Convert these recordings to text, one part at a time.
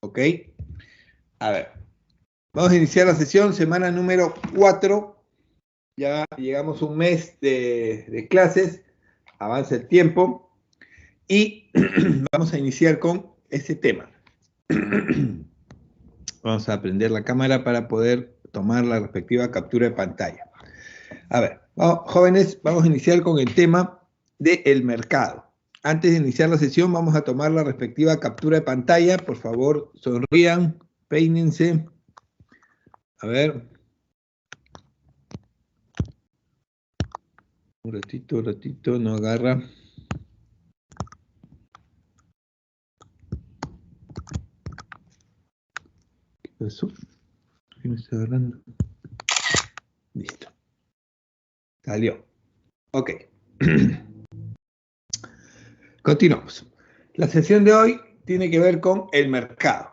¿Ok? A ver, vamos a iniciar la sesión, semana número 4. Ya llegamos a un mes de clases, avanza el tiempo y vamos a iniciar con este tema. Vamos a prender la cámara para poder tomar la respectiva captura de pantalla. A ver, jóvenes, vamos a iniciar con el tema del mercado. Antes de iniciar la sesión, vamos a tomar la respectiva captura de pantalla. Por favor, sonrían, peínense. A ver. Un ratito, no agarra. ¿Qué pasó? ¿Qué me está agarrando? Listo. Salió. Ok. Continuamos. La sesión de hoy tiene que ver con el mercado.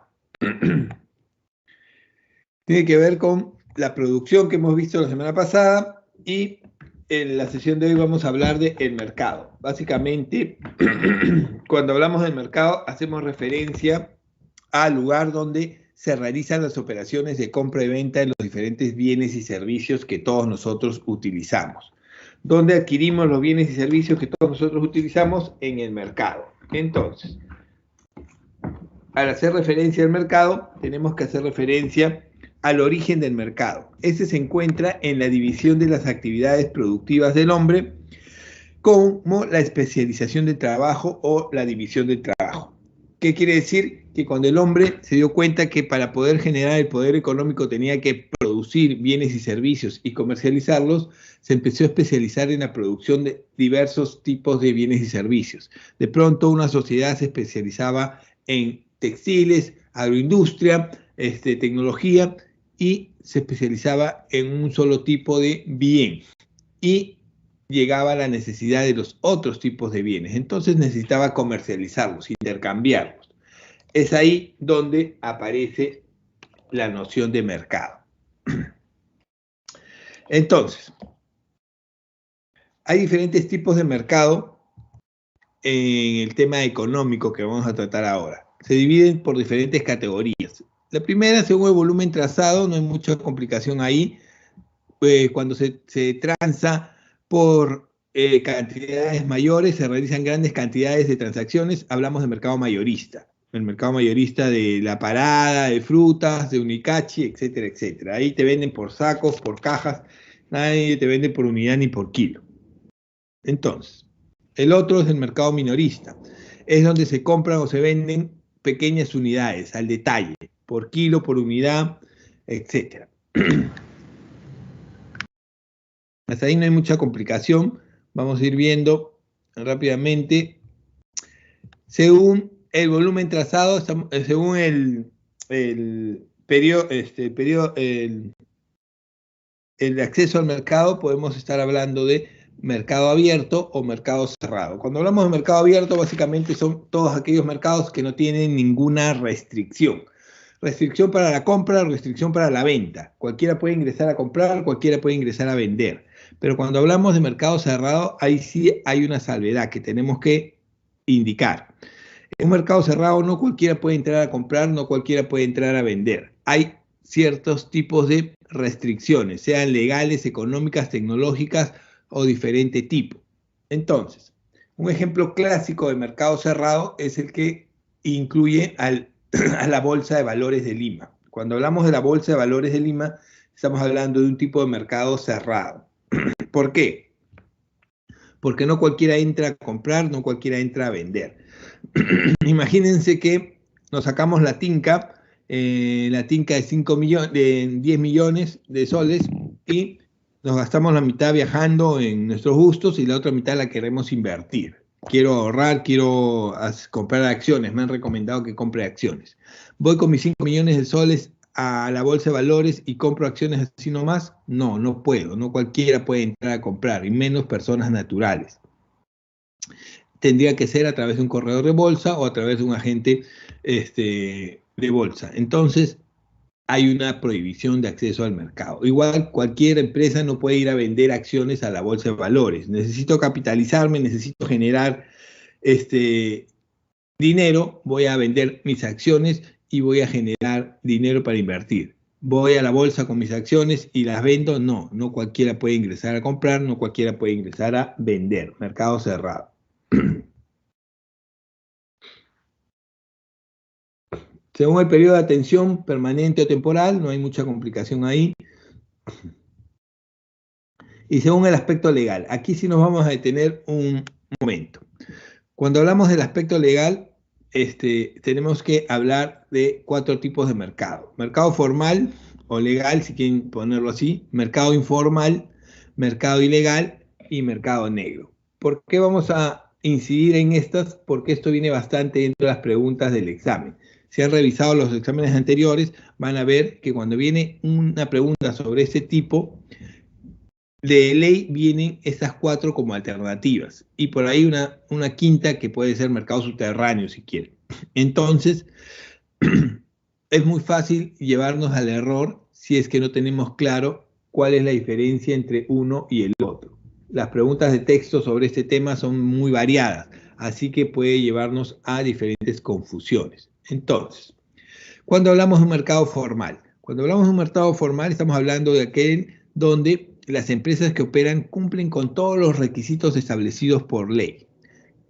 Tiene que ver con la producción que hemos visto la semana pasada y en la sesión de hoy vamos a hablar del mercado. Básicamente, cuando hablamos del mercado hacemos referencia al lugar donde se realizan las operaciones de compra y venta de los diferentes bienes y servicios que todos nosotros utilizamos. ¿Dónde adquirimos los bienes y servicios que todos nosotros utilizamos? En el mercado. Entonces, al hacer referencia al mercado, tenemos que hacer referencia al origen del mercado. Este se encuentra en la división de las actividades productivas del hombre, como la especialización del trabajo o la división del trabajo. ¿Qué quiere decir? Que cuando el hombre se dio cuenta que para poder generar el poder económico tenía que producir bienes y servicios y comercializarlos, se empezó a especializar en la producción de diversos tipos de bienes y servicios. De pronto una sociedad se especializaba en textiles, agroindustria, tecnología, y se especializaba en un solo tipo de bien. Y llegaba la necesidad de los otros tipos de bienes. Entonces necesitaba comercializarlos, intercambiarlos. Es ahí donde aparece la noción de mercado. Entonces, hay diferentes tipos de mercado en el tema económico que vamos a tratar ahora. Se dividen por diferentes categorías. La primera, según el volumen trazado, no hay mucha complicación ahí. Cuando se transa por cantidades mayores, se realizan grandes cantidades de transacciones, hablamos de mercado mayorista. El mercado mayorista de La Parada, de frutas, de Unicachi, etcétera, etcétera. Ahí te venden por sacos, por cajas, nadie te vende por unidad ni por kilo. Entonces, el otro es el mercado minorista. Es donde se compran o se venden pequeñas unidades, al detalle, por kilo, por unidad, etcétera. Hasta ahí no hay mucha complicación. Vamos a ir viendo rápidamente. Según el volumen trazado, según el acceso al mercado, podemos estar hablando de mercado abierto o mercado cerrado. Cuando hablamos de mercado abierto, básicamente son todos aquellos mercados que no tienen ninguna restricción. Restricción para la compra, restricción para la venta. Cualquiera puede ingresar a comprar, cualquiera puede ingresar a vender. Pero cuando hablamos de mercado cerrado, ahí sí hay una salvedad que tenemos que indicar. En un mercado cerrado no cualquiera puede entrar a comprar, no cualquiera puede entrar a vender. Hay ciertos tipos de restricciones, sean legales, económicas, tecnológicas o diferente tipo. Entonces, un ejemplo clásico de mercado cerrado es el que incluye a la Bolsa de Valores de Lima. Cuando hablamos de la Bolsa de Valores de Lima, estamos hablando de un tipo de mercado cerrado. ¿Por qué? Porque no cualquiera entra a comprar, no cualquiera entra a vender. Imagínense que nos sacamos la tinca de 10 millones de soles y nos gastamos la mitad viajando en nuestros gustos y la otra mitad la queremos invertir. Quiero ahorrar, quiero comprar acciones, me han recomendado que compre acciones. Voy con mis 5 millones de soles a la bolsa de valores y compro acciones así nomás. No, no puedo, no cualquiera puede entrar a comprar, y menos personas naturales. Tendría que ser a través de un corredor de bolsa o a través de un agente de bolsa. Entonces, hay una prohibición de acceso al mercado. Igual, cualquier empresa no puede ir a vender acciones a la bolsa de valores. Necesito capitalizarme, necesito generar dinero, voy a vender mis acciones y voy a generar dinero para invertir. Voy a la bolsa con mis acciones y las vendo. No, no cualquiera puede ingresar a comprar, no cualquiera puede ingresar a vender. Mercado cerrado. Según el periodo de atención permanente o temporal, no hay mucha complicación ahí. Y según el aspecto legal, aquí sí nos vamos a detener un momento. Cuando hablamos del aspecto legal, tenemos que hablar de 4 tipos de mercado. Mercado formal o legal, si quieren ponerlo así, mercado informal, mercado ilegal y mercado negro. ¿Por qué vamos a incidir en estas? Porque esto viene bastante dentro de las preguntas del examen. Si han revisado los exámenes anteriores, van a ver que cuando viene una pregunta sobre este tipo, de ley vienen estas 4 como alternativas y por ahí una quinta que puede ser mercado subterráneo si quieren. Entonces, es muy fácil llevarnos al error si es que no tenemos claro cuál es la diferencia entre uno y el otro. Las preguntas de texto sobre este tema son muy variadas, así que puede llevarnos a diferentes confusiones. Entonces, cuando hablamos de un mercado formal, estamos hablando de aquel donde las empresas que operan cumplen con todos los requisitos establecidos por ley.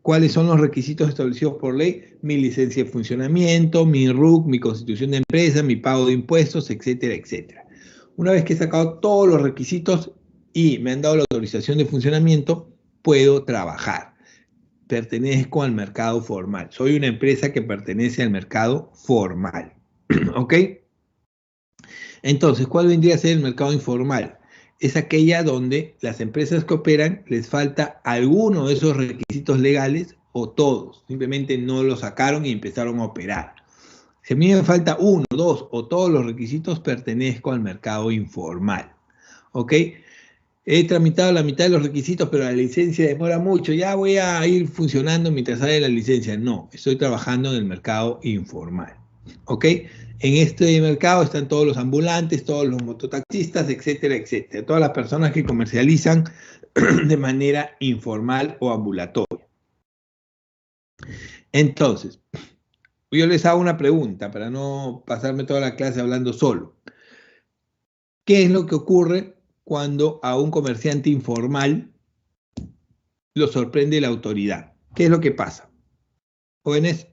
¿Cuáles son los requisitos establecidos por ley? Mi licencia de funcionamiento, mi RUC, mi constitución de empresa, mi pago de impuestos, etcétera, etcétera. Una vez que he sacado todos los requisitos y me han dado la autorización de funcionamiento, puedo trabajar. Pertenezco al mercado formal. Soy una empresa que pertenece al mercado formal. ¿Ok? Entonces, ¿cuál vendría a ser el mercado informal? Es aquella donde las empresas que operan les falta alguno de esos requisitos legales o todos. Simplemente no los sacaron y empezaron a operar. Si a mí me falta uno, dos o todos los requisitos, pertenezco al mercado informal. ¿Ok? He tramitado la mitad de los requisitos, pero la licencia demora mucho. Ya voy a ir funcionando mientras sale la licencia. No, estoy trabajando en el mercado informal. ¿Ok? En este mercado están todos los ambulantes, todos los mototaxistas, etcétera, etcétera. Todas las personas que comercializan de manera informal o ambulatoria. Entonces, yo les hago una pregunta para no pasarme toda la clase hablando solo. ¿Qué es lo que ocurre cuando a un comerciante informal lo sorprende la autoridad? ¿Qué es lo que pasa? Jóvenes,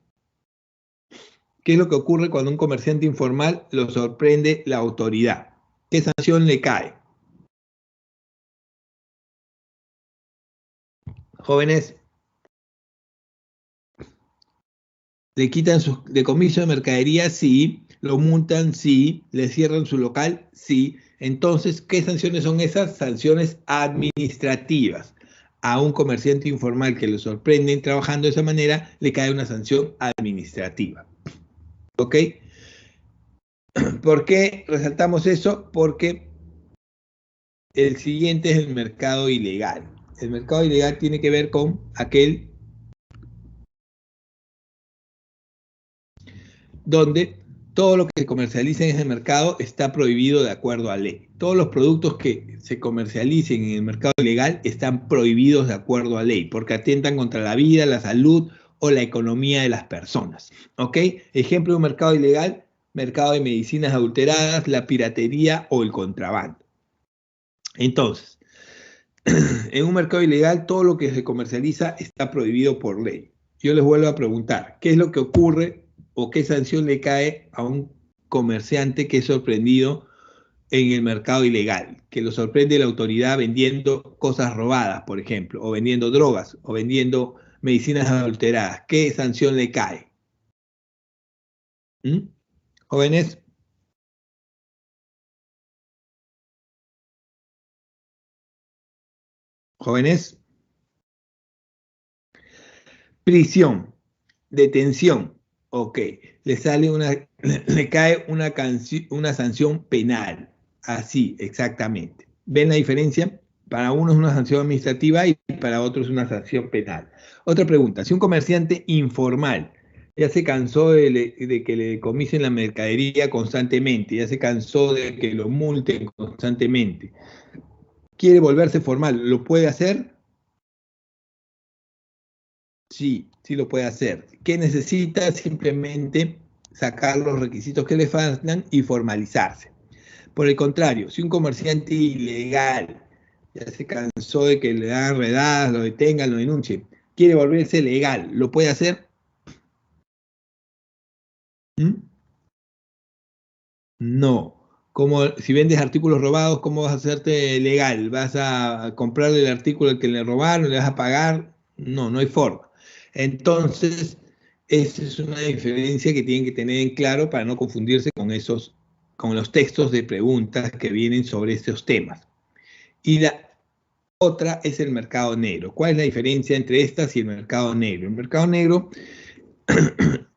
¿qué es lo que ocurre cuando a un comerciante informal lo sorprende la autoridad? ¿Qué sanción le cae? Jóvenes, le quitan su decomiso de mercadería, sí, lo multan, sí, le cierran su local, sí. Entonces, ¿qué sanciones son esas? Sanciones administrativas. A un comerciante informal que lo sorprenden trabajando de esa manera, le cae una sanción administrativa. ¿Ok? ¿Por qué resaltamos eso? Porque el siguiente es el mercado ilegal. El mercado ilegal tiene que ver con aquel donde todo lo que se comercializa en ese mercado está prohibido de acuerdo a ley. Todos los productos que se comercialicen en el mercado ilegal están prohibidos de acuerdo a ley, porque atentan contra la vida, la salud o la economía de las personas. ¿Ok? Ejemplo de un mercado ilegal, mercado de medicinas adulteradas, la piratería o el contrabando. Entonces, en un mercado ilegal todo lo que se comercializa está prohibido por ley. Yo les vuelvo a preguntar, ¿qué es lo que ocurre o qué sanción le cae a un comerciante que es sorprendido en el mercado ilegal? Que lo sorprende la autoridad vendiendo cosas robadas, por ejemplo, o vendiendo drogas, o vendiendo medicinas adulteradas. ¿Qué sanción le cae? ¿Mm? Jóvenes, jóvenes, prisión, detención. Ok, le sale le cae una sanción penal. Así, exactamente. ¿Ven la diferencia? Para uno es una sanción administrativa y para otro es una sanción penal. Otra pregunta, si un comerciante informal ya se cansó de que le decomisen la mercadería constantemente, ya se cansó de que lo multen constantemente, quiere volverse formal, ¿lo puede hacer? Sí, sí lo puede hacer. ¿Qué necesita? Simplemente sacar los requisitos que le faltan y formalizarse. Por el contrario, si un comerciante ilegal ya se cansó de que le hagan redadas, lo detengan, lo denuncien, quiere volverse legal, ¿lo puede hacer? ¿Mm? No. Como si vendes artículos robados, ¿cómo vas a hacerte legal? ¿Vas a comprarle el artículo al que le robaron? ¿Le vas a pagar? No, no hay forma. Entonces, esa es una diferencia que tienen que tener en claro para no confundirse con los textos de preguntas que vienen sobre estos temas. Y la otra es el mercado negro. ¿Cuál es la diferencia entre estas y el mercado negro? El mercado negro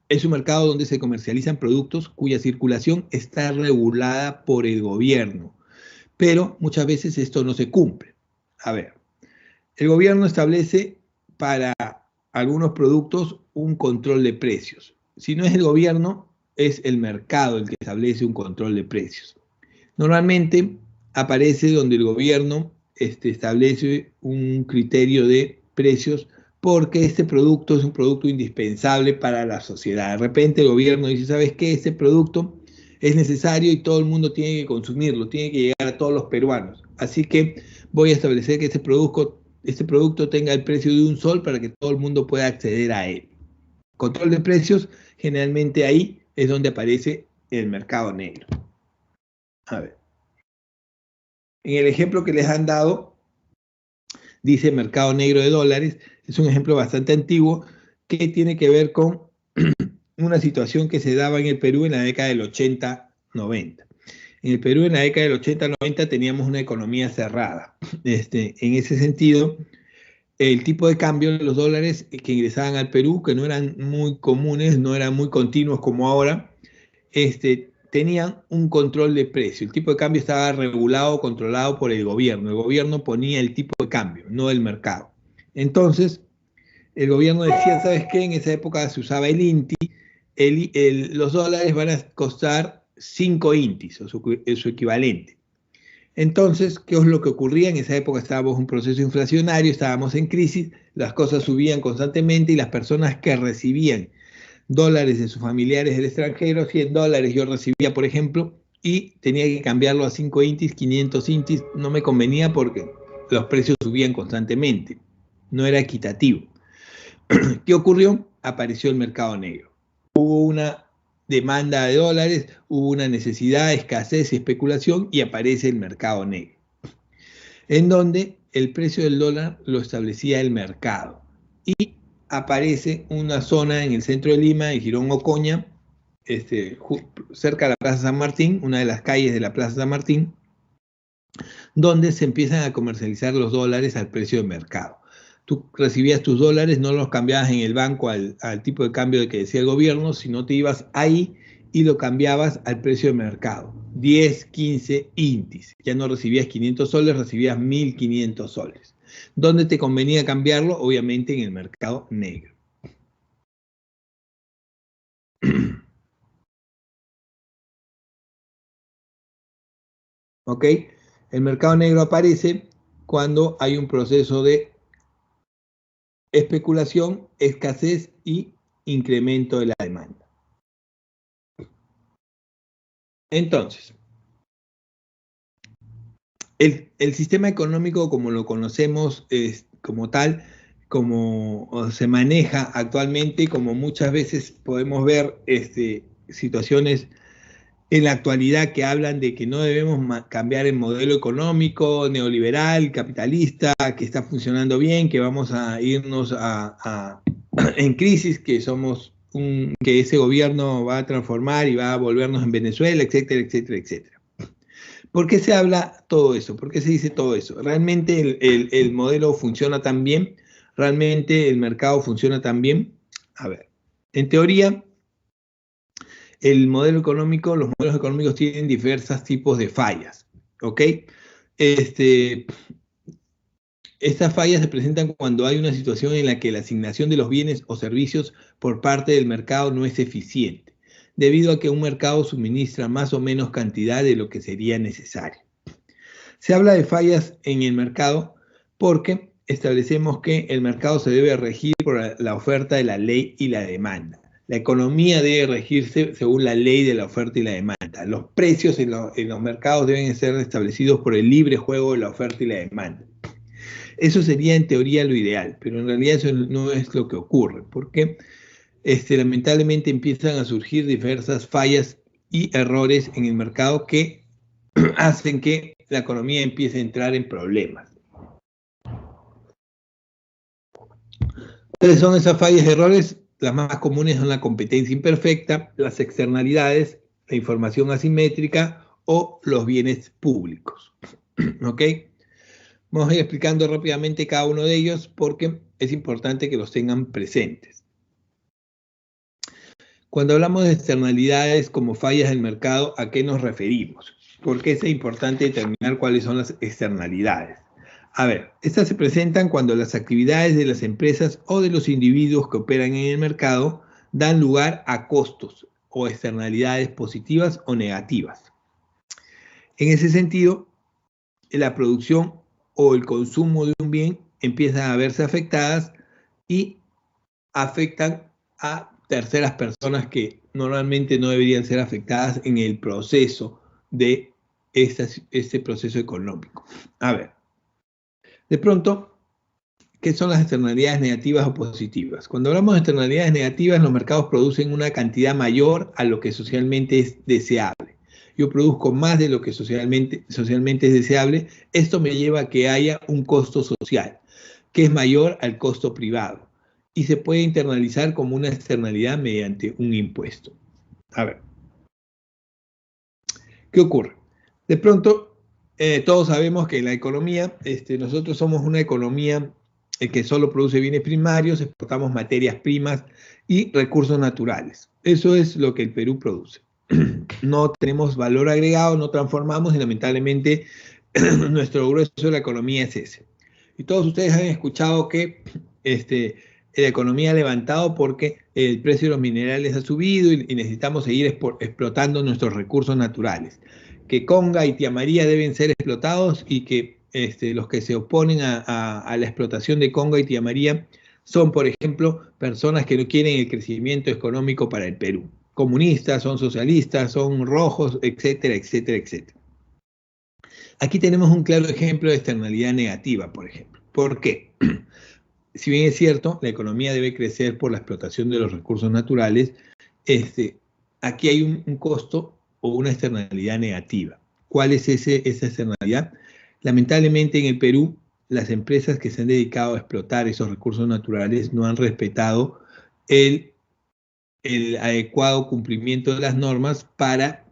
es un mercado donde se comercializan productos cuya circulación está regulada por el gobierno, pero muchas veces esto no se cumple. A ver, el gobierno establece para algunos productos un control de precios. Si no es el gobierno, es el mercado el que establece un control de precios. Normalmente aparece donde el gobierno establece un criterio de precios porque este producto es un producto indispensable para la sociedad. De repente el gobierno dice, ¿sabes qué? Este producto es necesario y todo el mundo tiene que consumirlo, tiene que llegar a todos los peruanos. Así que voy a establecer que este producto tenga el precio de un sol para que todo el mundo pueda acceder a él. Control de precios, generalmente ahí es donde aparece el mercado negro. A ver. En el ejemplo que les han dado, dice mercado negro de dólares, es un ejemplo bastante antiguo que tiene que ver con una situación que se daba en el Perú en la década del 80-90. En el Perú en la década del 80-90 teníamos una economía cerrada. En ese sentido, el tipo de cambio de los dólares que ingresaban al Perú, que no eran muy comunes, no eran muy continuos como ahora, tenían un control de precio. El tipo de cambio estaba regulado, controlado por el gobierno. El gobierno ponía el tipo de cambio, no el mercado. Entonces, el gobierno decía, ¿sabes qué? En esa época se usaba el INTI, los dólares van a costar 5 INTIs, o su equivalente. Entonces, ¿qué es lo que ocurría? En esa época estábamos en un proceso inflacionario, estábamos en crisis, las cosas subían constantemente y las personas que recibían dólares de sus familiares del extranjero, 100 dólares yo recibía, por ejemplo, y tenía que cambiarlo a 5 intis, 500 intis, no me convenía porque los precios subían constantemente, no era equitativo. ¿Qué ocurrió? Apareció el mercado negro. Hubo una demanda de dólares, hubo una necesidad, escasez y especulación y aparece el mercado negro, en donde el precio del dólar lo establecía el mercado. Y aparece una zona en el centro de Lima, en Girón Ocoña, cerca de la Plaza San Martín, una de las calles de la Plaza San Martín, donde se empiezan a comercializar los dólares al precio de mercado. Tú recibías tus dólares, no los cambiabas en el banco al tipo de cambio que decía el gobierno, sino te ibas ahí y lo cambiabas al precio de mercado, 10, 15 intis. Ya no recibías 500 soles, recibías 1.500 soles. ¿Dónde te convenía cambiarlo? Obviamente en el mercado negro. ¿Ok? El mercado negro aparece cuando hay un proceso de especulación, escasez y incremento de la demanda. Entonces, el sistema económico como lo conocemos como tal, como se maneja actualmente, como muchas veces podemos ver situaciones en la actualidad que hablan de que no debemos cambiar el modelo económico neoliberal, capitalista, que está funcionando bien, que vamos a irnos en crisis, que que ese gobierno va a transformar y va a volvernos en Venezuela, etcétera, etcétera, etcétera. ¿Por qué se habla todo eso? ¿Por qué se dice todo eso? ¿Realmente el modelo funciona tan bien? ¿Realmente el mercado funciona tan bien? A ver, en teoría, los modelos económicos tienen diversos tipos de fallas, ¿ok? Estas fallas se presentan cuando hay una situación en la que la asignación de los bienes o servicios por parte del mercado no es eficiente, debido a que un mercado suministra más o menos cantidad de lo que sería necesario. Se habla de fallas en el mercado porque establecemos que el mercado se debe regir por la oferta de la ley y la demanda. La economía debe regirse según la ley de la oferta y la demanda. Los precios en los mercados deben ser establecidos por el libre juego de la oferta y la demanda. Eso sería en teoría lo ideal, pero en realidad eso no es lo que ocurre, porque lamentablemente empiezan a surgir diversas fallas y errores en el mercado que hacen que la economía empiece a entrar en problemas. ¿Cuáles son esas fallas y errores? Las más comunes son la competencia imperfecta, las externalidades, la información asimétrica o los bienes públicos. ¿Ok? Vamos a ir explicando rápidamente cada uno de ellos porque es importante que los tengan presentes. Cuando hablamos de externalidades como fallas del mercado, ¿a qué nos referimos? Porque es importante determinar cuáles son las externalidades. A ver, estas se presentan cuando las actividades de las empresas o de los individuos que operan en el mercado dan lugar a costos o externalidades positivas o negativas. En ese sentido, la producción o el consumo de un bien empiezan a verse afectadas y afectan a terceras personas que normalmente no deberían ser afectadas en el proceso de este proceso económico. A ver, de pronto, ¿qué son las externalidades negativas o positivas? Cuando hablamos de externalidades negativas, los mercados producen una cantidad mayor a lo que socialmente es deseable. Yo produzco más de lo que socialmente es deseable. Esto me lleva a que haya un costo social, que es mayor al costo privado, y se puede internalizar como una externalidad mediante un impuesto. A ver, ¿qué ocurre? De pronto, todos sabemos que la economía, nosotros somos una economía que solo produce bienes primarios, exportamos materias primas y recursos naturales. Eso es lo que el Perú produce. No tenemos valor agregado, no transformamos y lamentablemente nuestro grueso de la economía es ese. Y todos ustedes han escuchado que la economía ha levantado porque el precio de los minerales ha subido y necesitamos seguir explotando nuestros recursos naturales. Que Conga y Tía María deben ser explotados y que los que se oponen a la explotación de Conga y Tía María son, por ejemplo, personas que no quieren el crecimiento económico para el Perú. Comunistas, son socialistas, son rojos, etcétera, etcétera, etcétera. Aquí tenemos un claro ejemplo de externalidad negativa, por ejemplo. ¿Por qué? Si bien es cierto, la economía debe crecer por la explotación de los recursos naturales, aquí hay un costo o una externalidad negativa. ¿Cuál es esa externalidad? Lamentablemente en el Perú, las empresas que se han dedicado a explotar esos recursos naturales no han respetado el adecuado cumplimiento de las normas para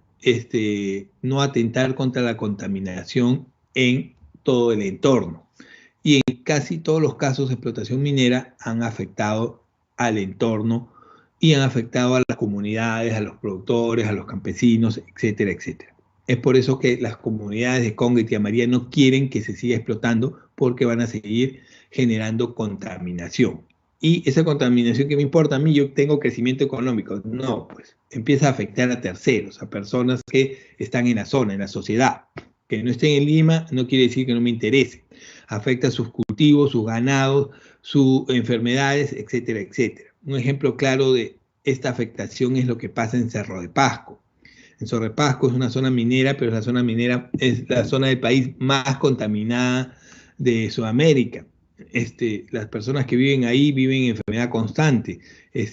no atentar contra la contaminación en todo el entorno. Y en casi todos los casos de explotación minera han afectado al entorno y han afectado a las comunidades, a los productores, a los campesinos, etcétera, etcétera. Es por eso que las comunidades de Conga y Tía María no quieren que se siga explotando porque van a seguir generando contaminación. Y esa contaminación que me importa a mí, yo tengo crecimiento económico. No, pues empieza a afectar a terceros, a personas que están en la zona, en la sociedad. Que no estén en Lima no quiere decir que no me interese. Afecta sus cultivos, sus ganados, sus enfermedades, etcétera, etcétera. Un ejemplo claro de esta afectación es lo que pasa en Cerro de Pasco. En Cerro de Pasco es una zona minera, pero la zona minera es la zona del país más contaminada de Sudamérica. Las personas que viven ahí viven en enfermedad constante.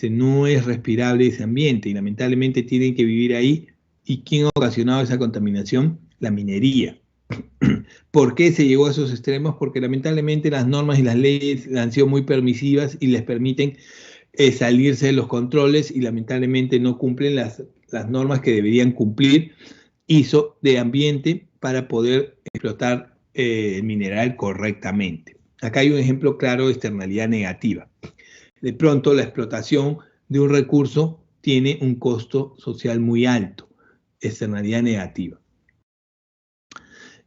No es respirable ese ambiente y lamentablemente tienen que vivir ahí. ¿Y quién ha ocasionado esa contaminación? La minería. ¿Por qué se llegó a esos extremos? Porque lamentablemente las normas y las leyes han sido muy permisivas y les permiten salirse de los controles y lamentablemente no cumplen las normas que deberían cumplir ISO de ambiente para poder explotar el mineral correctamente. Acá hay un ejemplo claro de externalidad negativa. De pronto la explotación de un recurso tiene un costo social muy alto, externalidad negativa.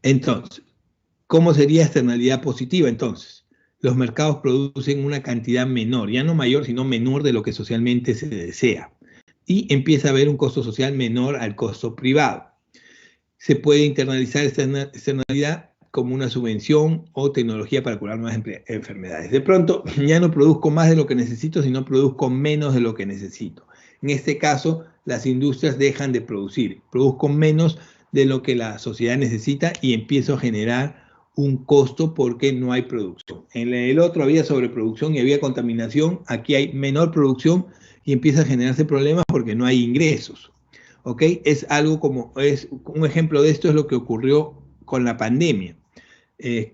Entonces, ¿cómo sería externalidad positiva entonces? Los mercados producen una cantidad menor, ya no mayor, sino menor de lo que socialmente se desea. Y empieza a haber un costo social menor al costo privado. Se puede internalizar esta externalidad como una subvención o tecnología para curar más enfermedades. De pronto, ya no produzco más de lo que necesito, sino produzco menos de lo que necesito. En este caso, las industrias dejan de producir, produzco menos de lo que la sociedad necesita y empiezo a generar un costo porque no hay producción. En el otro había sobreproducción y había contaminación, aquí hay menor producción y empieza a generarse problemas porque no hay ingresos. ¿Ok? Es algo como, es un ejemplo de esto es lo que ocurrió con la pandemia.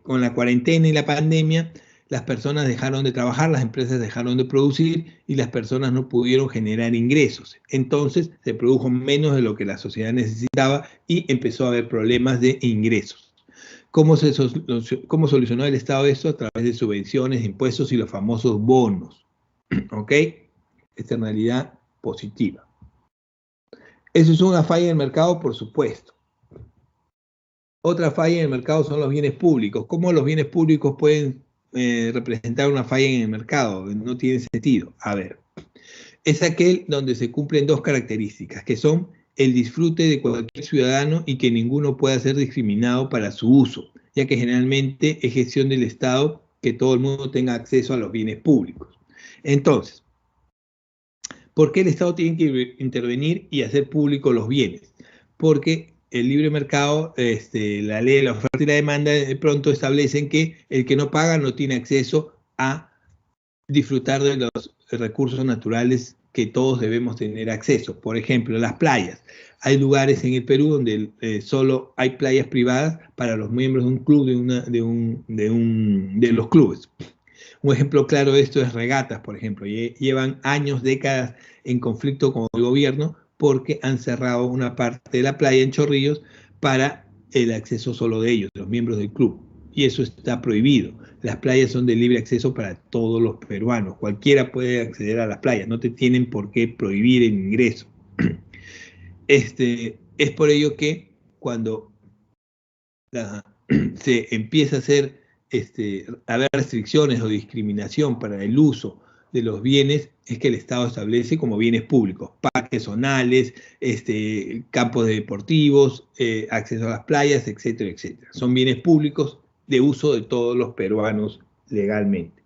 Con la cuarentena y la pandemia, las personas dejaron de trabajar, las empresas dejaron de producir y las personas no pudieron generar ingresos. Entonces se produjo menos de lo que la sociedad necesitaba y empezó a haber problemas de ingresos. ¿Cómo solucionó el Estado esto? A través de subvenciones, impuestos y los famosos bonos. ¿Ok? Externalidad positiva. Eso es una falla del mercado, por supuesto. Otra falla en el mercado son los bienes públicos. ¿Cómo los bienes públicos pueden representar una falla en el mercado? No tiene sentido. A ver, es aquel donde se cumplen dos características, que son el disfrute de cualquier ciudadano y que ninguno pueda ser discriminado para su uso, ya que generalmente es gestión del Estado que todo el mundo tenga acceso a los bienes públicos. Entonces, ¿por qué el Estado tiene que intervenir y hacer públicos los bienes? Porque el libre mercado, la ley de la oferta y la demanda, de pronto establecen que el que no paga no tiene acceso a disfrutar de los recursos naturales que todos debemos tener acceso. Por ejemplo, las playas. Hay lugares en el Perú donde solo hay playas privadas para los miembros de un club, de los clubes. Un ejemplo claro de esto es Regatas, por ejemplo. Llevan años, décadas en conflicto con el gobierno porque han cerrado una parte de la playa en Chorrillos para el acceso solo de ellos, de los miembros del club. Y eso está prohibido. Las playas son de libre acceso para todos los peruanos. Cualquiera puede acceder a las playas. No te tienen por qué prohibir el ingreso. Es por ello que cuando se empieza a hacer haber restricciones o discriminación para el uso de los bienes, es que el Estado establece como bienes públicos, parques zonales, campos deportivos, acceso a las playas, etcétera, etcétera. Son bienes públicos de uso de todos los peruanos legalmente.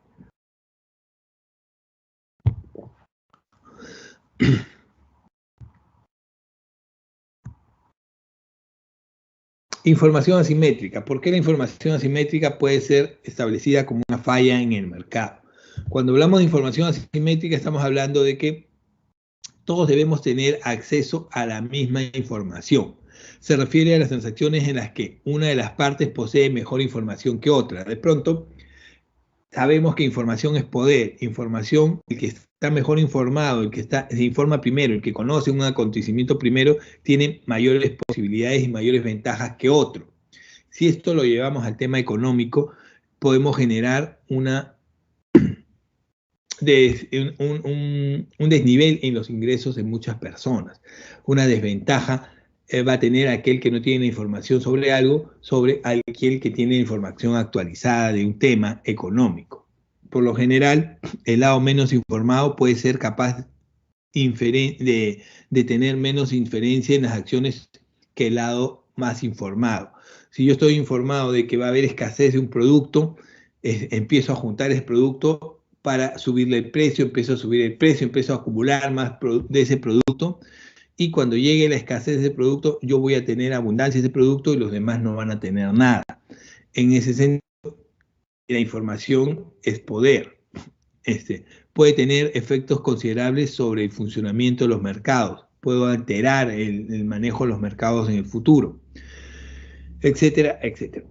Información asimétrica. ¿Por qué la información asimétrica puede ser establecida como una falla en el mercado? Cuando hablamos de información asimétrica estamos hablando de que todos debemos tener acceso a la misma información. Se refiere a las transacciones en las que una de las partes posee mejor información que otra. De pronto, sabemos que información es poder. Información, el que está mejor informado, el que se informa primero, el que conoce un acontecimiento primero, tiene mayores posibilidades y mayores ventajas que otro. Si esto lo llevamos al tema económico, podemos generar un desnivel en los ingresos de muchas personas. Una desventaja va a tener aquel que no tiene información sobre algo, sobre aquel que tiene información actualizada de un tema económico. Por lo general, el lado menos informado puede ser capaz de tener menos inferencia en las acciones que el lado más informado. Si yo estoy informado de que va a haber escasez de un producto, empiezo a juntar ese producto para subirle el precio, empiezo a subir el precio, empiezo a acumular más de ese producto y cuando llegue la escasez de ese producto yo voy a tener abundancia de ese producto y los demás no van a tener nada. En ese sentido, la información es poder. Puede tener efectos considerables sobre el funcionamiento de los mercados, puedo alterar el manejo de los mercados en el futuro, etcétera, etcétera.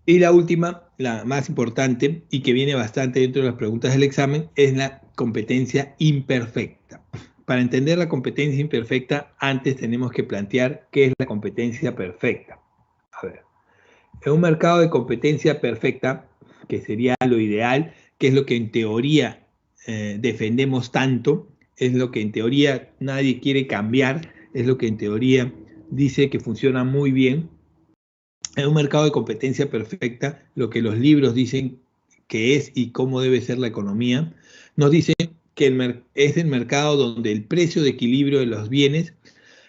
Y la última, la más importante y que viene bastante dentro de las preguntas del examen, es la competencia imperfecta. Para entender la competencia imperfecta, antes tenemos que plantear qué es la competencia perfecta. A ver, en un mercado de competencia perfecta, que sería lo ideal, que es lo que en teoría defendemos tanto, es lo que en teoría nadie quiere cambiar, es lo que en teoría dice que funciona muy bien. En un mercado de competencia perfecta, lo que los libros dicen que es y cómo debe ser la economía, nos dicen que es el mercado donde el precio de equilibrio de los bienes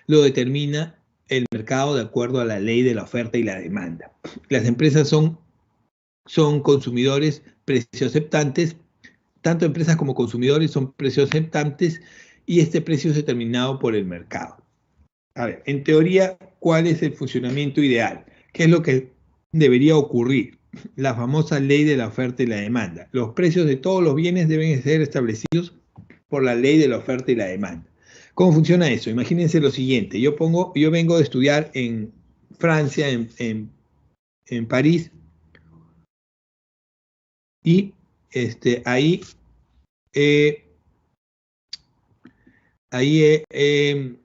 lo determina el mercado de acuerdo a la ley de la oferta y la demanda. Las empresas son consumidores precioaceptantes, tanto empresas como consumidores son precioaceptantes y este precio es determinado por el mercado. A ver, en teoría, ¿cuál es el funcionamiento ideal? ¿Qué es lo que debería ocurrir? La famosa ley de la oferta y la demanda. Los precios de todos los bienes deben ser establecidos por la ley de la oferta y la demanda. ¿Cómo funciona eso? Imagínense lo siguiente. Yo vengo de estudiar en Francia, en París, y ahí he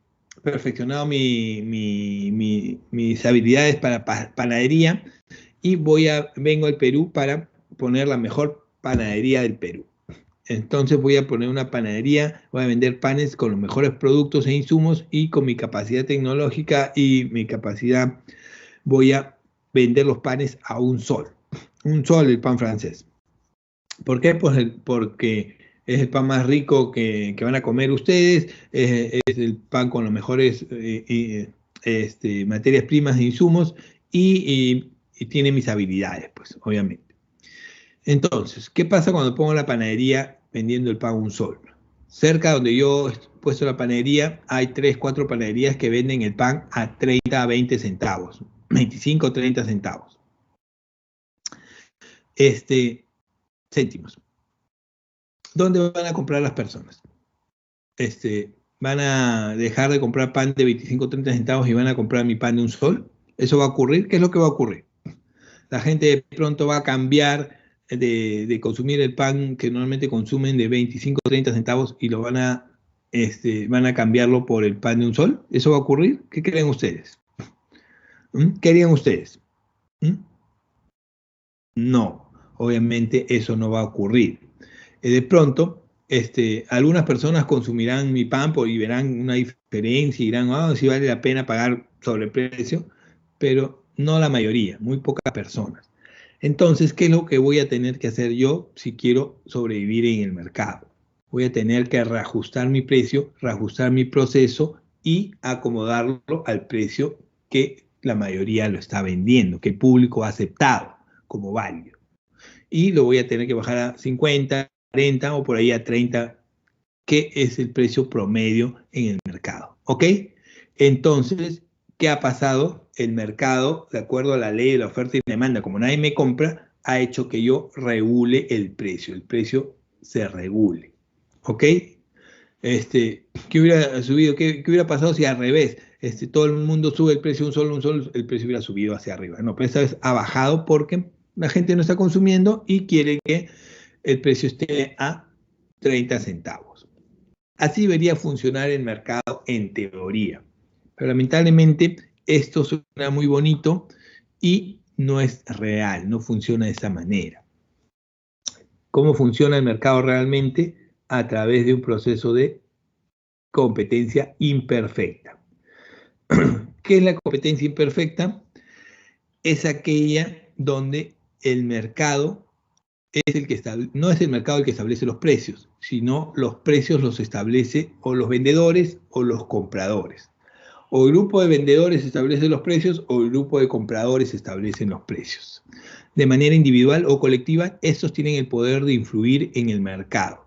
perfeccionado mis habilidades para panadería y vengo al Perú para poner la mejor panadería del Perú. Entonces voy a poner una panadería, voy a vender panes con los mejores productos e insumos y con mi capacidad tecnológica y mi capacidad voy a vender los panes a un sol el pan francés. ¿Por qué? Pues porque es el pan más rico que van a comer ustedes, es el pan con las mejores materias primas e insumos y tiene mis habilidades, pues, obviamente. Entonces, ¿qué pasa cuando pongo la panadería vendiendo el pan a un sol? Cerca donde yo he puesto la panadería, hay 3, 4 panaderías que venden el pan a 30, 20 centavos, 25, 30 centavos. Céntimos. ¿Dónde van a comprar las personas? ¿Van a dejar de comprar pan de 25 o 30 centavos y van a comprar mi pan de un sol? ¿Eso va a ocurrir? ¿Qué es lo que va a ocurrir? La gente de pronto va a cambiar de consumir el pan que normalmente consumen de 25 o 30 centavos y lo van a cambiarlo por el pan de un sol. ¿Eso va a ocurrir? ¿Qué creen ustedes? ¿Qué harían ustedes? No, obviamente eso no va a ocurrir. De pronto, algunas personas consumirán mi pan y verán una diferencia y dirán, sí vale la pena pagar sobreprecio, pero no la mayoría, muy pocas personas. Entonces, ¿qué es lo que voy a tener que hacer yo si quiero sobrevivir en el mercado? Voy a tener que reajustar mi precio, reajustar mi proceso y acomodarlo al precio que la mayoría lo está vendiendo, que el público ha aceptado como válido. Y lo voy a tener que bajar a 50, 40 o por ahí a 30, que es el precio promedio en el mercado. ¿Ok? Entonces, ¿qué ha pasado? El mercado, de acuerdo a la ley de la oferta y demanda, como nadie me compra, ha hecho que yo regule el precio se regule. ¿Ok? ¿Qué hubiera subido? ¿Qué hubiera pasado si al revés? Todo el mundo sube el precio un solo, el precio hubiera subido hacia arriba. No, pero esta vez ha bajado porque la gente no está consumiendo y quiere que el precio esté a 30 centavos. Así debería funcionar el mercado en teoría. Pero lamentablemente esto suena muy bonito y no es real, no funciona de esa manera. ¿Cómo funciona el mercado realmente? A través de un proceso de competencia imperfecta. ¿Qué es la competencia imperfecta? Es aquella donde el mercado es el que no es el mercado el que establece los precios, sino los precios los establece o los vendedores o los compradores. O el grupo de vendedores establece los precios o el grupo de compradores establecen los precios. De manera individual o colectiva, estos tienen el poder de influir en el mercado.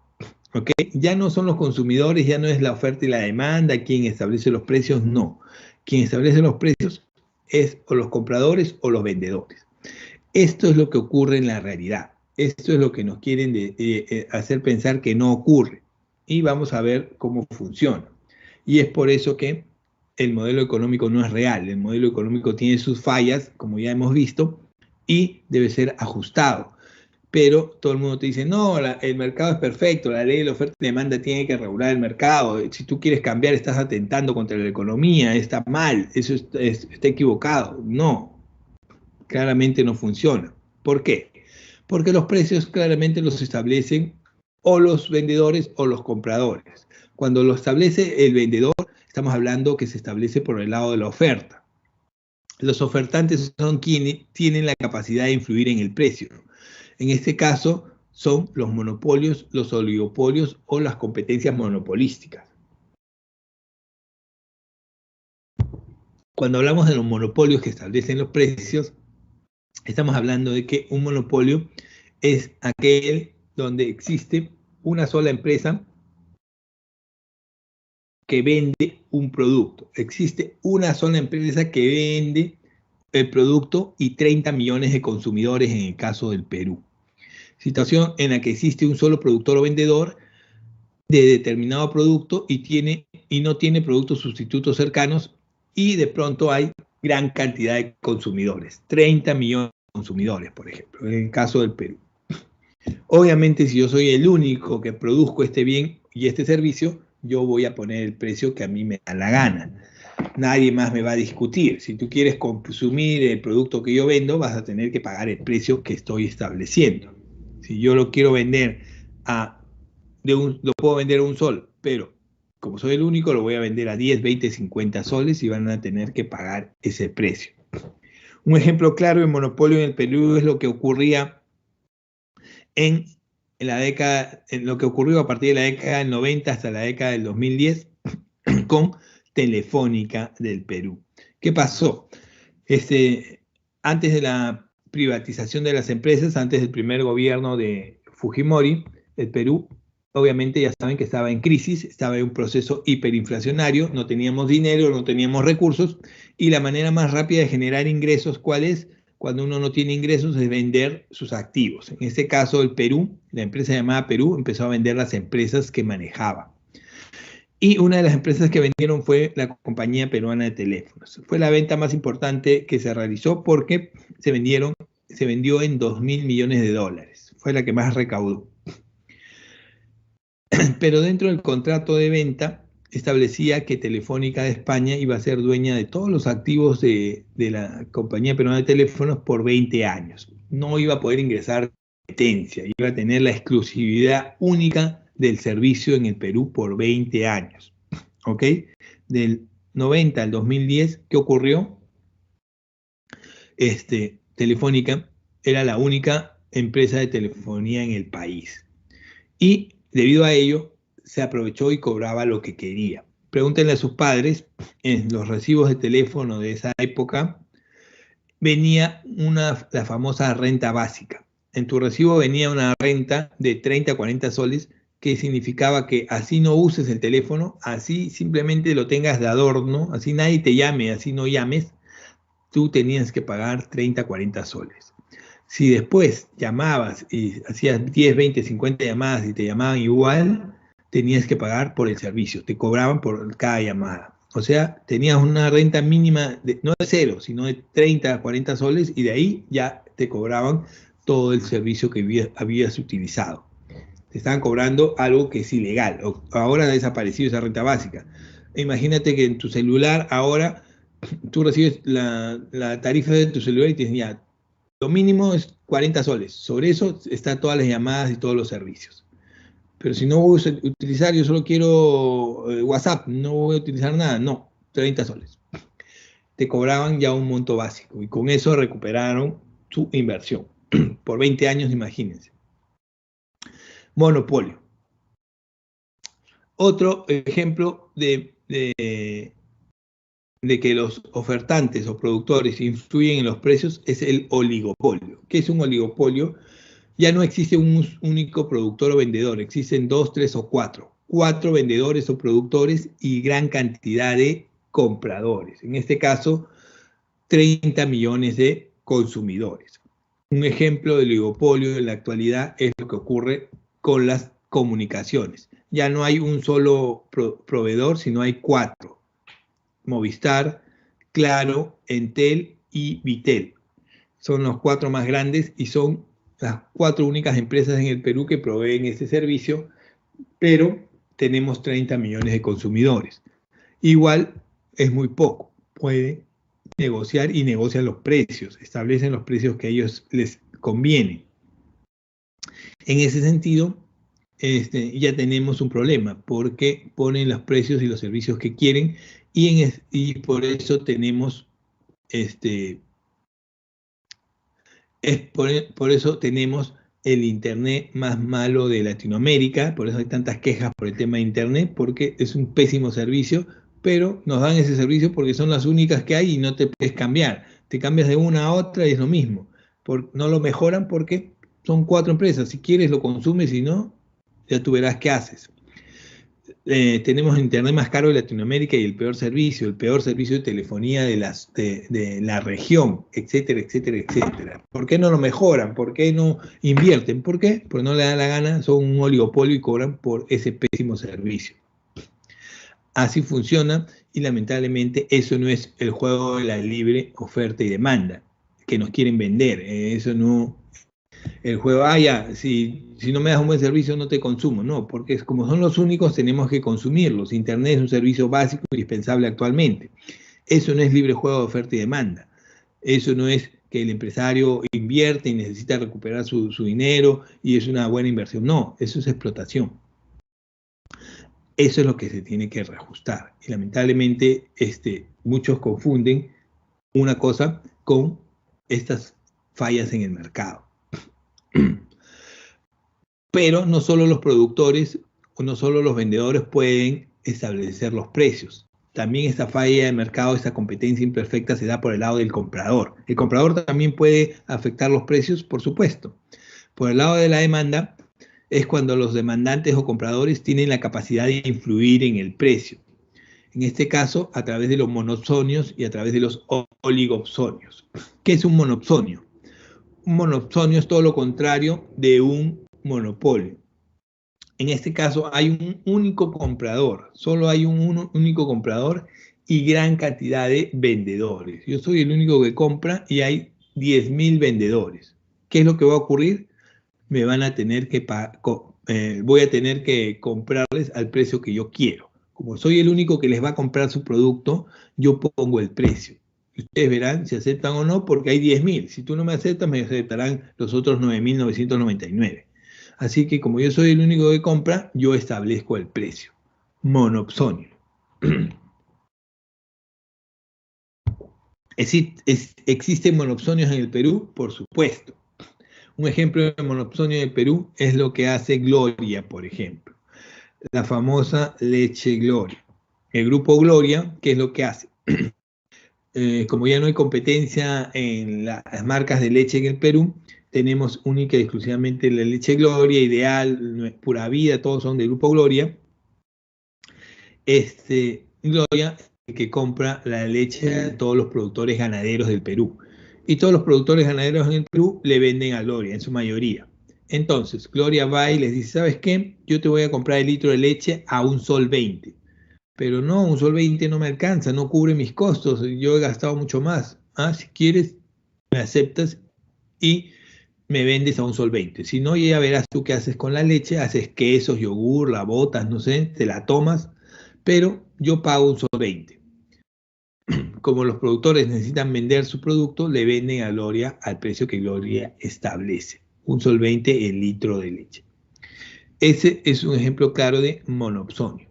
¿Ok? Ya no son los consumidores, ya no es la oferta y la demanda quien establece los precios, no. Quien establece los precios es o los compradores o los vendedores. Esto es lo que ocurre en la realidad. Esto es lo que nos quieren hacer pensar que no ocurre. Y vamos a ver cómo funciona. Y es por eso que el modelo económico no es real. El modelo económico tiene sus fallas, como ya hemos visto, y debe ser ajustado. Pero todo el mundo te dice, no, el mercado es perfecto, la ley de la oferta y demanda tiene que regular el mercado. Si tú quieres cambiar, estás atentando contra la economía, está mal, eso está equivocado. No, claramente no funciona. ¿Por qué? Porque los precios claramente los establecen o los vendedores o los compradores. Cuando lo establece el vendedor, estamos hablando que se establece por el lado de la oferta. Los ofertantes son quienes tienen la capacidad de influir en el precio. En este caso, son los monopolios, los oligopolios o las competencias monopolísticas. Cuando hablamos de los monopolios que establecen los precios, estamos hablando de que un monopolio es aquel donde existe una sola empresa que vende un producto. Existe una sola empresa que vende el producto y 30 millones de consumidores en el caso del Perú. Situación en la que existe un solo productor o vendedor de determinado producto y no tiene productos sustitutos cercanos, y de pronto hay gran cantidad de consumidores, 30 millones de consumidores, por ejemplo, en el caso del Perú. Obviamente, si yo soy el único que produzco este bien y este servicio, yo voy a poner el precio que a mí me da la gana. Nadie más me va a discutir. Si tú quieres consumir el producto que yo vendo, vas a tener que pagar el precio que estoy estableciendo. Si yo lo quiero vender lo puedo vender a un sol, pero como soy el único, lo voy a vender a 10, 20, 50 soles y van a tener que pagar ese precio. Un ejemplo claro de monopolio en el Perú es lo que ocurría en lo que ocurrió a partir de la década del 90 hasta la década del 2010 con Telefónica del Perú. ¿Qué pasó? Antes de la privatización de las empresas, antes del primer gobierno de Fujimori, el Perú, obviamente ya saben que estaba en crisis, estaba en un proceso hiperinflacionario, no teníamos dinero, no teníamos recursos, y la manera más rápida de generar ingresos, ¿cuál es? Cuando uno no tiene ingresos, es vender sus activos. En este caso, el Perú, la empresa llamada Perú, empezó a vender las empresas que manejaba. Y una de las empresas que vendieron fue la Compañía Peruana de Teléfonos. Fue la venta más importante que se realizó porque se vendió en 2.000 millones de dólares. Fue la que más recaudó. Pero dentro del contrato de venta establecía que Telefónica de España iba a ser dueña de todos los activos de la Compañía Peruana de Teléfonos por 20 años. No iba a poder ingresar competencia, iba a tener la exclusividad única del servicio en el Perú por 20 años. ¿Ok? Del 90 al 2010, ¿qué ocurrió? Telefónica era la única empresa de telefonía en el país. Y debido a ello, se aprovechó y cobraba lo que quería. Pregúntenle a sus padres, en los recibos de teléfono de esa época, venía la famosa renta básica. En tu recibo venía una renta de 30 a 40 soles, que significaba que así no uses el teléfono, así simplemente lo tengas de adorno, así nadie te llame, así no llames, tú tenías que pagar 30 a 40 soles. Si después llamabas y hacías 10, 20, 50 llamadas y te llamaban igual, tenías que pagar por el servicio, te cobraban por cada llamada. O sea, tenías una renta mínima, no de 0, sino de 30 a 40 soles, y de ahí ya te cobraban todo el servicio que habías utilizado. Te estaban cobrando algo que es ilegal. Ahora ha desaparecido esa renta básica. Imagínate que en tu celular ahora tú recibes la tarifa de tu celular y te dicen ya, lo mínimo es 40 soles. Sobre eso están todas las llamadas y todos los servicios. Pero si no voy a utilizar, yo solo quiero WhatsApp, no voy a utilizar nada, no, 30 soles. Te cobraban ya un monto básico y con eso recuperaron su inversión. Por 20 años, imagínense. Monopolio. Otro ejemplo de que los ofertantes o productores influyen en los precios es el oligopolio. ¿Qué es un oligopolio? Ya no existe un único productor o vendedor, existen 2, 3 o 4. 4 vendedores o productores y gran cantidad de compradores. En este caso, 30 millones de consumidores. Un ejemplo de oligopolio en la actualidad es lo que ocurre con las comunicaciones. Ya no hay un solo proveedor, sino hay 4. Movistar, Claro, Entel y Vitel. Son los 4 más grandes y son las 4 únicas empresas en el Perú que proveen este servicio, pero tenemos 30 millones de consumidores. Igual es muy poco. Pueden negociar y negocian los precios, establecen los precios que a ellos les conviene. En ese sentido, ya tenemos un problema, porque ponen los precios y los servicios que quieren, y por eso tenemos por eso tenemos el Internet más malo de Latinoamérica, por eso hay tantas quejas por el tema de Internet, porque es un pésimo servicio, pero nos dan ese servicio porque son las únicas que hay y no te puedes cambiar. Te cambias de una a otra y es lo mismo. No lo mejoran porque son 4 empresas. Si quieres lo consumes, si no, ya tú verás qué haces. Tenemos el Internet más caro de Latinoamérica y el peor servicio de telefonía de la región, etcétera, etcétera, etcétera. ¿Por qué no lo mejoran? ¿Por qué no invierten? ¿Por qué? Porque no le da la gana, son un oligopolio y cobran por ese pésimo servicio. Así funciona y lamentablemente eso no es el juego de la libre oferta y demanda que nos quieren vender. Eso no, el juego, ya, si no me das un buen servicio no te consumo, no, porque como son los únicos tenemos que consumirlos. Internet es un servicio básico indispensable actualmente. Eso no es libre juego de oferta y demanda. Eso no es que el empresario invierte y necesita recuperar su dinero y es una buena inversión. No, eso es explotación. Eso es lo que se tiene que reajustar. Y lamentablemente muchos confunden una cosa con estas fallas en el mercado. Pero no solo los productores o no solo los vendedores pueden establecer los precios. También esta falla de mercado, esta competencia imperfecta se da por el lado del comprador. El comprador también puede afectar los precios, por supuesto. Por el lado de la demanda es cuando los demandantes o compradores tienen la capacidad de influir en el precio. En este caso, a través de los monopsonios y a través de los oligopsonios. ¿Qué es un monopsonio? Un monopsonio es todo lo contrario de un monopolio. En este caso hay un único comprador, solo hay un único comprador y gran cantidad de vendedores. Yo soy el único que compra y hay 10.000 vendedores. ¿Qué es lo que va a ocurrir? Me van a tener que voy a tener que comprarles al precio que yo quiero. Como soy el único que les va a comprar su producto, yo pongo el precio. Ustedes verán si aceptan o no, porque hay 10.000. Si tú no me aceptas, me aceptarán los otros 9.999. Así que como yo soy el único que compra, yo establezco el precio. Monopsonio. ¿Existen monopsonios en el Perú? Por supuesto. Un ejemplo de monopsonio en el Perú es lo que hace Gloria, por ejemplo. La famosa leche Gloria. El grupo Gloria, ¿qué es lo que hace? Como ya no hay competencia en las marcas de leche en el Perú, tenemos única y exclusivamente la leche Gloria, Ideal, Pura Vida, todos son del grupo Gloria. Gloria es el que compra la leche de todos los productores ganaderos del Perú. Y todos los productores ganaderos en el Perú le venden a Gloria, en su mayoría. Entonces, Gloria va y les dice, ¿sabes qué? Yo te voy a comprar el litro de leche a $1.20. Pero no, $1.20 no me alcanza, no cubre mis costos, yo he gastado mucho más. Si quieres, me aceptas y me vendes a $1.20. Si no, ya verás tú qué haces con la leche, haces quesos, yogur, la botas, no sé, te la tomas, pero yo pago $1.20. Como los productores necesitan vender su producto, le venden a Gloria al precio que Gloria establece. $1.20 el litro de leche. Ese es un ejemplo claro de monopsonio.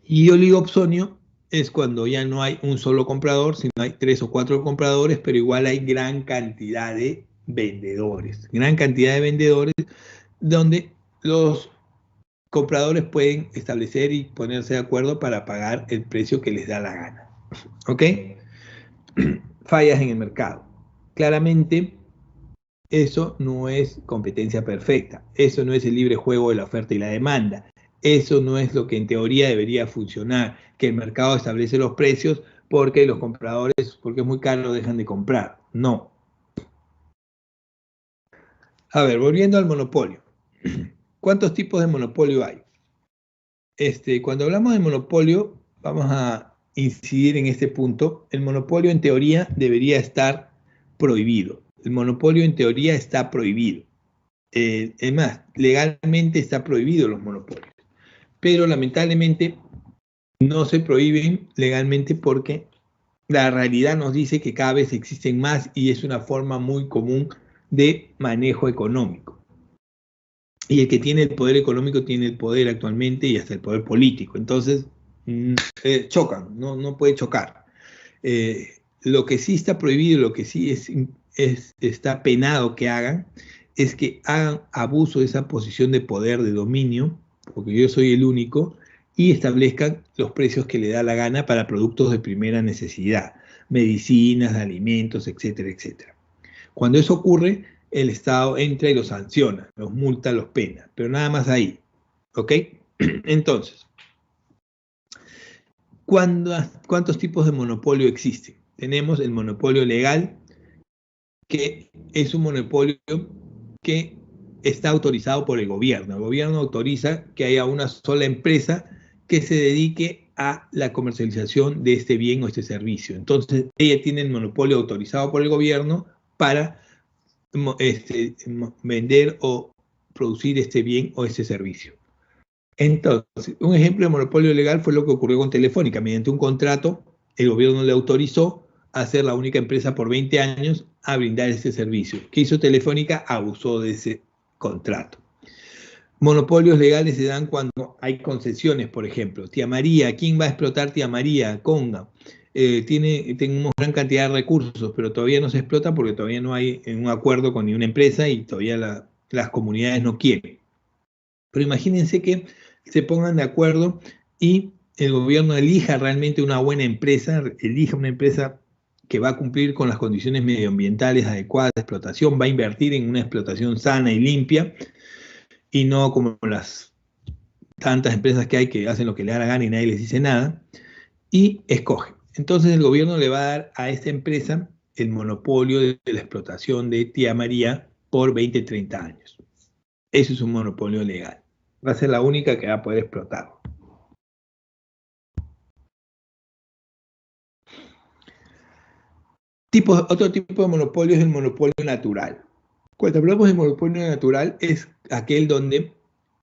Y oligopsonio es cuando ya no hay un solo comprador, sino hay 3 o 4 compradores, pero igual hay gran cantidad de vendedores. Gran cantidad de vendedores donde los compradores pueden establecer y ponerse de acuerdo para pagar el precio que les da la gana. ¿Ok? Fallas en el mercado. Claramente, eso no es competencia perfecta. Eso no es el libre juego de la oferta y la demanda. Eso no es lo que en teoría debería funcionar, que el mercado establece los precios porque los compradores, porque es muy caro, dejan de comprar. No. A ver, volviendo al monopolio. ¿Cuántos tipos de monopolio hay? Cuando hablamos de monopolio, vamos a incidir en este punto. El monopolio en teoría debería estar prohibido. El monopolio en teoría está prohibido. Es más, legalmente está prohibido los monopolios. Pero lamentablemente no se prohíben legalmente porque la realidad nos dice que cada vez existen más y es una forma muy común de manejo económico. Y el que tiene el poder económico tiene el poder actualmente y hasta el poder político. Entonces, chocan, no puede chocar. Lo que sí está prohibido, lo que sí está penado que hagan, es que hagan abuso de esa posición de poder, de dominio, porque yo soy el único, y establezcan los precios que le da la gana para productos de primera necesidad, medicinas, alimentos, etcétera, etcétera. Cuando eso ocurre, el Estado entra y los sanciona, los multa, los pena, pero nada más ahí, ¿ok? Entonces, ¿cuántos tipos de monopolio existen? Tenemos el monopolio legal, que es un monopolio que está autorizado por el gobierno. El gobierno autoriza que haya una sola empresa que se dedique a la comercialización de este bien o este servicio. Entonces, ella tiene el monopolio autorizado por el gobierno para vender o producir este bien o este servicio. Entonces, un ejemplo de monopolio legal fue lo que ocurrió con Telefónica. Mediante un contrato, el gobierno le autorizó a ser la única empresa por 20 años a brindar este servicio. ¿Qué hizo Telefónica? Abusó de ese contrato. Monopolios legales se dan cuando hay concesiones, por ejemplo. Tía María, ¿quién va a explotar Tía María? Conga. Tenemos gran cantidad de recursos, pero todavía no se explota porque todavía no hay un acuerdo con ninguna empresa y todavía las comunidades no quieren. Pero imagínense que se pongan de acuerdo y el gobierno elija realmente una buena empresa, elija una empresa que va a cumplir con las condiciones medioambientales adecuadas de explotación, va a invertir en una explotación sana y limpia, y no como las tantas empresas que hay que hacen lo que le da la gana y nadie les dice nada, y escoge. Entonces el gobierno le va a dar a esta empresa el monopolio de la explotación de Tía María por 20, 30 años. Eso es un monopolio legal. Va a ser la única que va a poder explotar. Otro tipo de monopolio es el monopolio natural. Cuando hablamos de monopolio natural es aquel donde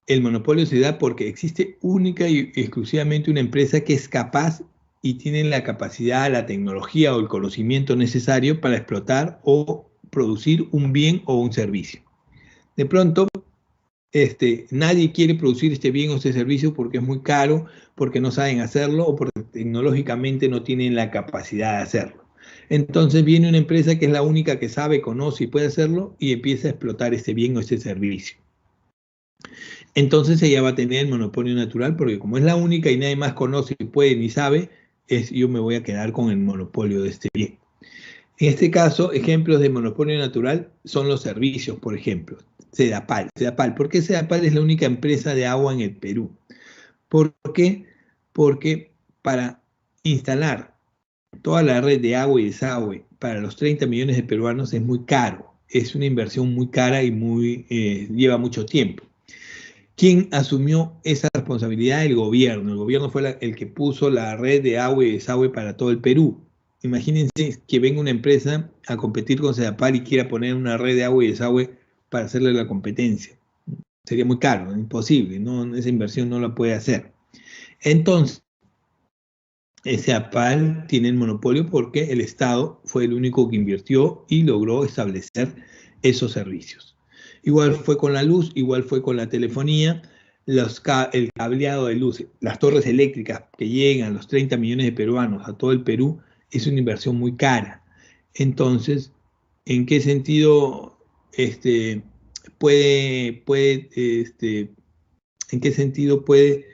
el monopolio se da porque existe única y exclusivamente una empresa que es capaz y tiene la capacidad, la tecnología o el conocimiento necesario para explotar o producir un bien o un servicio. De pronto, nadie quiere producir este bien o este servicio porque es muy caro, porque no saben hacerlo o porque tecnológicamente no tienen la capacidad de hacerlo. Entonces viene una empresa que es la única que sabe, conoce y puede hacerlo y empieza a explotar este bien o este servicio. Entonces ella va a tener el monopolio natural porque como es la única y nadie más conoce, puede ni sabe, yo me voy a quedar con el monopolio de este bien. En este caso, ejemplos de monopolio natural son los servicios, por ejemplo. Sedapal. ¿Por qué Sedapal es la única empresa de agua en el Perú? ¿Por qué? Porque para instalar toda la red de agua y desagüe para los 30 millones de peruanos es muy caro. Es una inversión muy cara y lleva mucho tiempo. ¿Quién asumió esa responsabilidad? El gobierno. El gobierno fue el que puso la red de agua y desagüe para todo el Perú. Imagínense que venga una empresa a competir con Sedapal y quiera poner una red de agua y desagüe para hacerle la competencia. Sería muy caro, imposible, ¿no? Esa inversión no la puede hacer. Entonces, Sedapal tiene el monopolio porque el Estado fue el único que invirtió y logró establecer esos servicios. Igual fue con la luz, igual fue con la telefonía, el cableado de luz, las torres eléctricas que llegan a los 30 millones de peruanos, a todo el Perú, es una inversión muy cara. Entonces, ¿en qué sentido en qué sentido puede,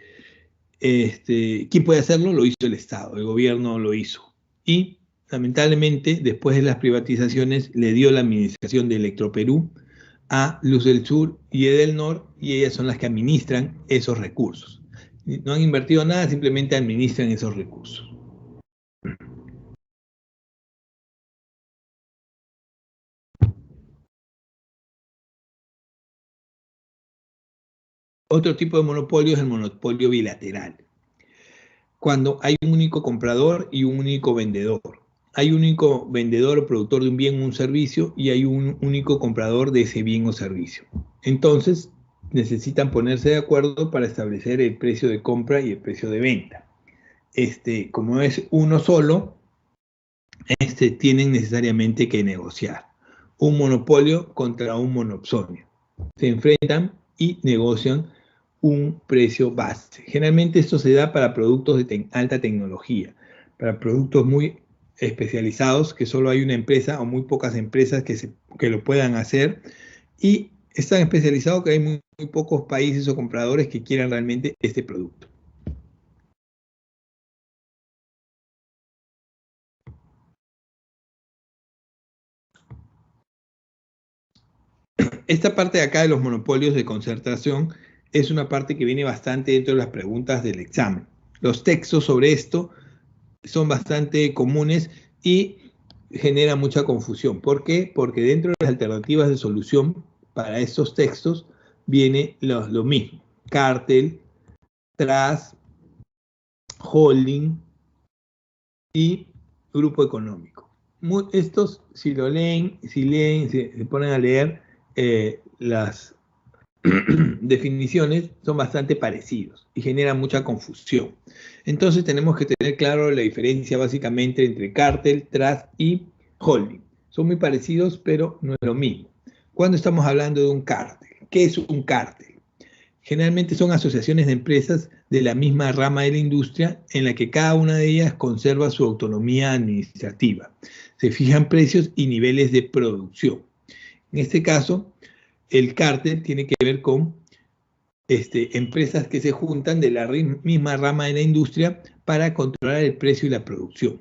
quién puede hacerlo? Lo hizo el Estado, el gobierno lo hizo. Y lamentablemente, después de las privatizaciones, le dio la administración de Electroperú a Luz del Sur y Edelnor, y ellas son las que administran esos recursos. No han invertido nada, simplemente administran esos recursos. Otro tipo de monopolio es el monopolio bilateral. Cuando hay un único comprador y un único vendedor. Hay un único vendedor o productor de un bien o un servicio y hay un único comprador de ese bien o servicio. Entonces, necesitan ponerse de acuerdo para establecer el precio de compra y el precio de venta. Como es uno solo, tienen necesariamente que negociar. Un monopolio contra un monopsonio. Se enfrentan y negocian un precio base. Generalmente esto se da para productos de alta tecnología, para productos muy especializados que solo hay una empresa o muy pocas empresas que lo puedan hacer y es tan especializado que hay muy pocos países o compradores que quieran realmente este producto. Esta parte de acá de los monopolios de concentración es una parte que viene bastante dentro de las preguntas del examen. Los textos sobre esto son bastante comunes y generan mucha confusión. ¿Por qué? Porque dentro de las alternativas de solución para estos textos viene lo mismo: cártel, trust, holding y grupo económico. Estos, si se ponen a leer las definiciones, son bastante parecidos y generan mucha confusión. Entonces tenemos que tener claro la diferencia básicamente entre cártel, trust y holding. Son muy parecidos, pero no es lo mismo. Cuando estamos hablando de un cártel, ¿qué es un cártel? Generalmente son asociaciones de empresas de la misma rama de la industria en la que cada una de ellas conserva su autonomía administrativa. Se fijan precios y niveles de producción. En este caso, el cártel tiene que ver con empresas que se juntan de la misma rama de la industria para controlar el precio y la producción.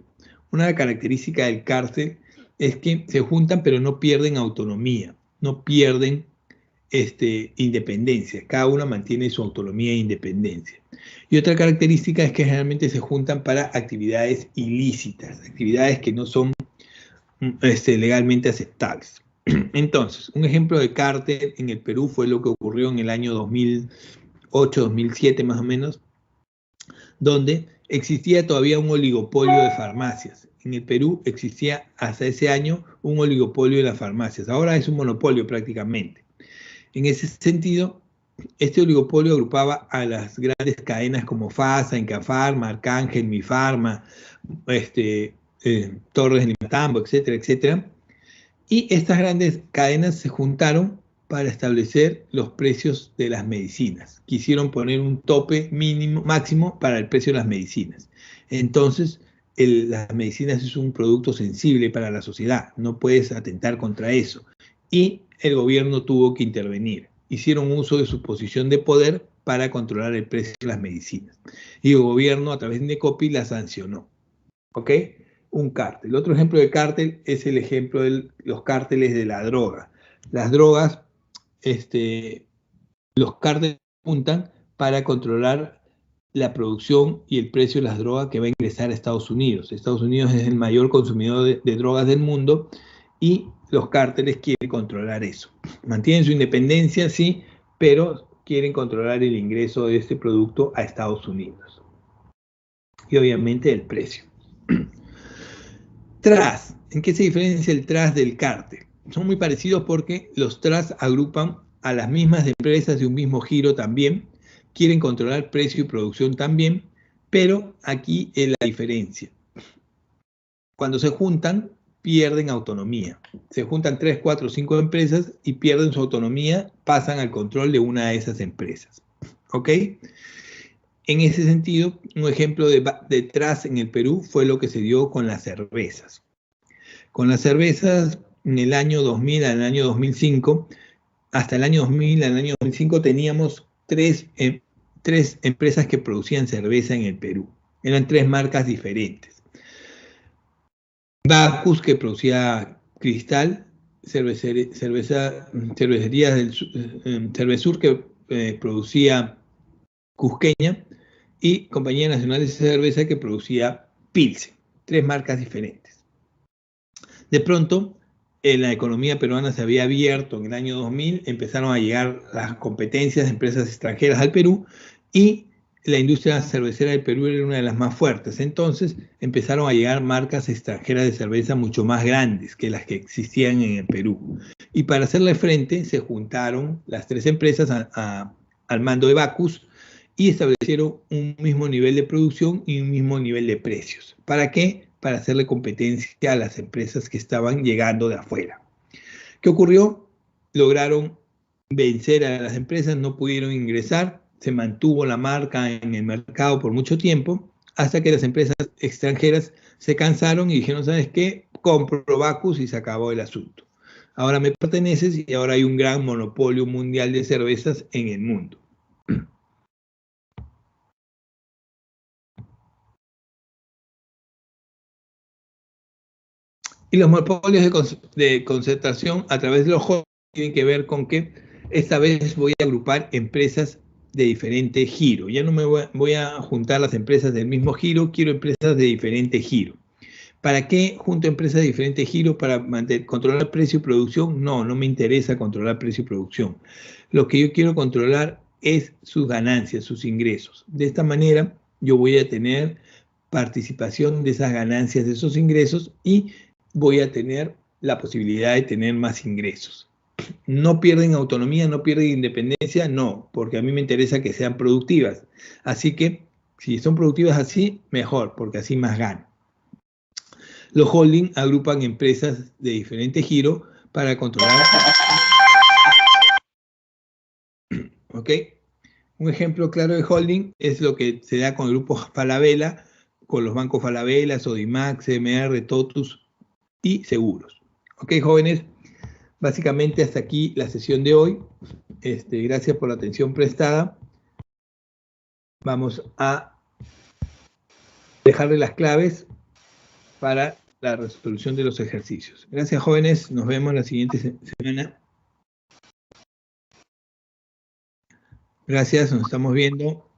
Una característica del cártel es que se juntan pero no pierden autonomía, no pierden independencia. Cada una mantiene su autonomía e independencia. Y otra característica es que generalmente se juntan para actividades ilícitas, actividades que no son legalmente aceptables. Entonces, un ejemplo de cártel en el Perú fue lo que ocurrió en el año 2008, 2007 más o menos, donde existía todavía un oligopolio de farmacias. En el Perú existía hasta ese año un oligopolio de las farmacias. Ahora es un monopolio prácticamente. En ese sentido, este oligopolio agrupaba a las grandes cadenas como FASA, Incafarma, Arcángel, Mifarma, Torres de Limatambo, etcétera, etcétera. Y estas grandes cadenas se juntaron para establecer los precios de las medicinas. Quisieron poner un tope máximo para el precio de las medicinas. Entonces, las medicinas es un producto sensible para la sociedad, no puedes atentar contra eso. Y el gobierno tuvo que intervenir. Hicieron uso de su posición de poder para controlar el precio de las medicinas. Y el gobierno, a través de Indecopi, la sancionó. ¿Ok? Un cártel. Otro ejemplo de cártel es el ejemplo de los cárteles de la droga. Las drogas, los cárteles juntan para controlar la producción y el precio de las drogas que va a ingresar a Estados Unidos. Estados Unidos es el mayor consumidor de drogas del mundo y los cárteles quieren controlar eso. Mantienen su independencia, sí, pero quieren controlar el ingreso de este producto a Estados Unidos. Y obviamente el precio. Trust. ¿En qué se diferencia el trust del cártel? Son muy parecidos porque los trust agrupan a las mismas empresas de un mismo giro también, quieren controlar precio y producción también, pero aquí es la diferencia. Cuando se juntan, pierden autonomía. Se juntan 3, 4, 5 empresas y pierden su autonomía, pasan al control de una de esas empresas. ¿Ok? En ese sentido, un ejemplo de trust en el Perú fue lo que se dio con las cervezas. Con las cervezas, en el año 2000 al año 2005, hasta el año 2000 al año 2005 teníamos tres empresas que producían cerveza en el Perú. Eran 3 marcas diferentes. Bacus, que producía Cristal, cervecerías del Cervesur, que producía Cusqueña, y Compañía Nacional de Cerveza, que producía Pilsen. 3 marcas diferentes. De pronto, la economía peruana se había abierto en el año 2000, empezaron a llegar las competencias de empresas extranjeras al Perú y la industria cervecera del Perú era una de las más fuertes. Entonces empezaron a llegar marcas extranjeras de cerveza mucho más grandes que las que existían en el Perú. Y para hacerle frente se juntaron las 3 empresas al mando de Bacus y establecieron un mismo nivel de producción y un mismo nivel de precios. ¿Para qué? Para hacerle competencia a las empresas que estaban llegando de afuera. ¿Qué ocurrió? Lograron vencer a las empresas, no pudieron ingresar, se mantuvo la marca en el mercado por mucho tiempo, hasta que las empresas extranjeras se cansaron y dijeron, ¿sabes qué? Compro Bacus y se acabó el asunto. ahora me perteneces y ahora hay un gran monopolio mundial de cervezas en el mundo. Y los monopolios de concentración a través de los holdings tienen que ver con que esta vez voy a agrupar empresas de diferente giro. Ya no me voy a juntar las empresas del mismo giro, quiero empresas de diferente giro. ¿Para qué junto empresas de diferente giro? ¿Para controlar precio y producción? No, no me interesa controlar precio y producción. Lo que yo quiero controlar es sus ganancias, sus ingresos. De esta manera yo voy a tener participación de esas ganancias, de esos ingresos, y voy a tener la posibilidad de tener más ingresos. ¿No pierden autonomía, no pierden independencia? No, porque a mí me interesa que sean productivas. Así que si son productivas así, mejor, porque así más gano. Los holding agrupan empresas de diferente giro para controlar. ¿Ok? Un ejemplo claro de holding es lo que se da con el grupo Falabella, con los bancos Falabella, Sodimac, CMR, Totus y Seguros. ¿Ok, jóvenes? Básicamente hasta aquí la sesión de hoy. Gracias por la atención prestada. Vamos a dejarle las claves para la resolución de los ejercicios. Gracias, jóvenes. Nos vemos la siguiente semana. Gracias, nos estamos viendo.